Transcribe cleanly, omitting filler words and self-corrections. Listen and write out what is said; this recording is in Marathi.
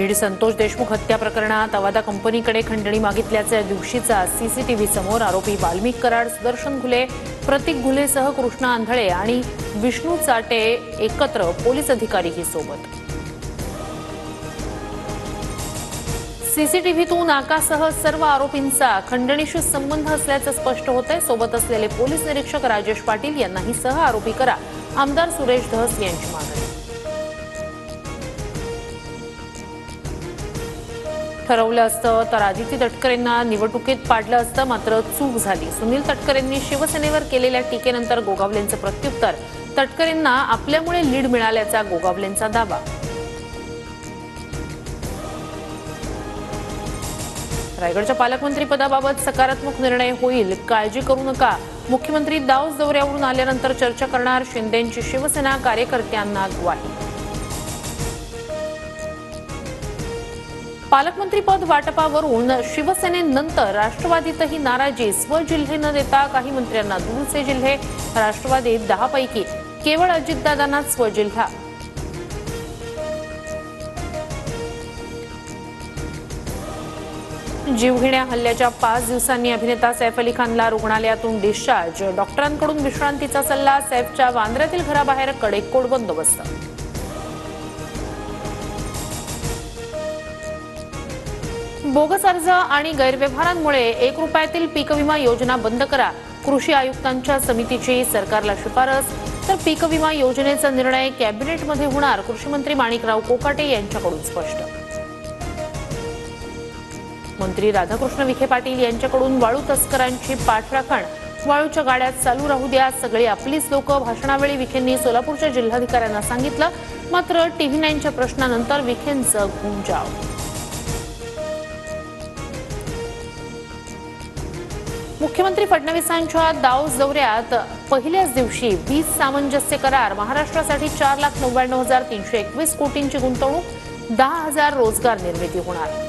बीड संतोष देशमुख हत्या प्रकरणात अवादा कंपनीकडे खंडणी मागितल्याच्या दिवशीचा सीसीटीव्ही समोर आरोपी वाल्मिक कराड, सुदर्शन घुले, प्रतीक घुलेसह कृष्णा आंधळे आणि विष्णू चाटे एकत्र पोलीस अधिकारीही सोबत। सीसीटीव्हीतून आकासह सर्व आरोपींचा खंडणीशी संबंध असल्याचं स्पष्ट होतंय। सोबत असलेले पोलीस निरीक्षक राजेश पाटील यांनाही सह आरोपी करा, आमदार सुरेश धस यांची मागणी। ठरवलं असतं तर आदिती तटकरेंना निवडणुकीत पाडलं असतं, मात्र चूक झाली। सुनील तटकरेंनी शिवसेनेवर केलेल्या टीकेनंतर गोगावलेंचं प्रत्युत्तर। तटकरेंना आपल्यामुळे लीड मिळाल्याचा गोगावलेंचा दावा। रायगडच्या पालकमंत्री पदाबाबत सकारात्मक निर्णय होईल, काळजी करू नका। मुख्यमंत्री दाऊस दौऱ्यावरून आल्यानंतर चर्चा करणार, शिंदेंची शिवसेना कार्यकर्त्यांना ग्वाही। पालकमंत्री पद वाटपावरून शिवसेनेनंतर राष्ट्रवादीतही नाराजी। स्वजिल्हे न देता काही मंत्र्यांना दूरचे जिल्हे। राष्ट्रवादीत 10 पैकी केवळ अजितदादांनाच स्वजिल्हा। जीवघेण्या हल्ल्याच्या 5 दिवसांनी अभिनेता सैफ अली खानला रुग्णालयातून डिस्चार्ज। डॉक्टरांकडून विश्रांतीचा सल्ला। सैफच्या वांद्र्यातील घराबाहेर कडेकोट बंदोबस्त। बोगस अर्ज आणि गैरव्यवहारांमुळे 1 रुपयातील पीक विमा योजना बंद करा। कृषी आयुक्तांच्या समितीची सरकारला शिफारस। तर पीक विमा योजनेचा निर्णय कॅबिनेटमध्ये होणार, कृषी मंत्री माणिकराव कोकाटे यांच्याकडून स्पष्ट। मंत्री राधाकृष्ण विखे पाटील यांच्याकडून वाळू तस्करांची पाठराखण। वाळूच्या गाड्या चालू राहू द्या, सगळी आपलीच लोक। भाषणावेळी विखेंनी सोलापूरच्या जिल्हाधिकाऱ्यांना सांगितलं, मात्र TV9च्या प्रश्नानंतर विखेंचं घुमजाव। मुख्यमंत्री फडणवीसांच्या दाऊस दौऱ्यात पहिल्याच दिवशी 20 सामंजस्य करार। महाराष्ट्रासाठी 4,99,321 कोटींची गुंतवणूक, 10,000 रोजगार निर्मिती होणार।